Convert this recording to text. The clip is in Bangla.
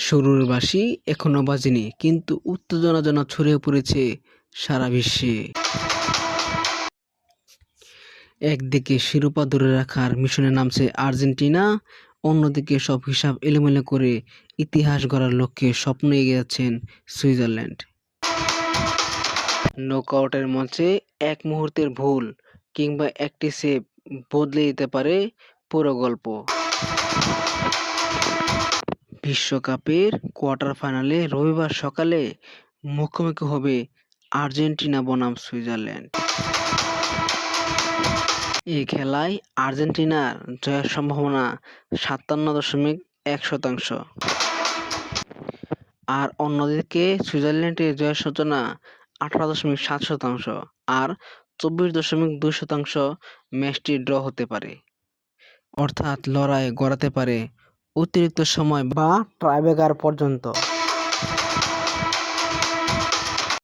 শুরুর বাঁশি এখনো বাজেনি, কিন্তু উত্তেজনা যেন ছড়িয়ে পড়েছে সারা বিশ্বে। একদিকে শিরোপা ধরে রাখার মিশনে নামছে আর্জেন্টিনা, অন্যদিকে সব হিসাব এলোমেলো করে ইতিহাস গড়ার লক্ষ্যে স্বপ্ন এগিয়ে যাচ্ছেন সুইজারল্যান্ড। নকআউটের মঞ্চে এক মুহূর্তের ভুল কিংবা একটি সেভ বদলে দিতে পারে পুরো গল্প। বিশ্বকাপের কোয়ার্টার ফাইনালে রবিবার সকালে মুখোমুখি হবে আর্জেন্টিনা বনাম সুইজারল্যান্ড। এই খেলায় আর্জেন্টিনার জয়ের সম্ভাবনা 57.1%, আর অন্যদিকে সুইজারল্যান্ডের জয়ের সূচনা 18.7% আর 24.2% ম্যাচটি ড্র হতে পারে। অর্থাৎ লড়াই গড়াতে পারে অতিরিক্ত সময় বা টাইব্রেকার পর্যন্ত।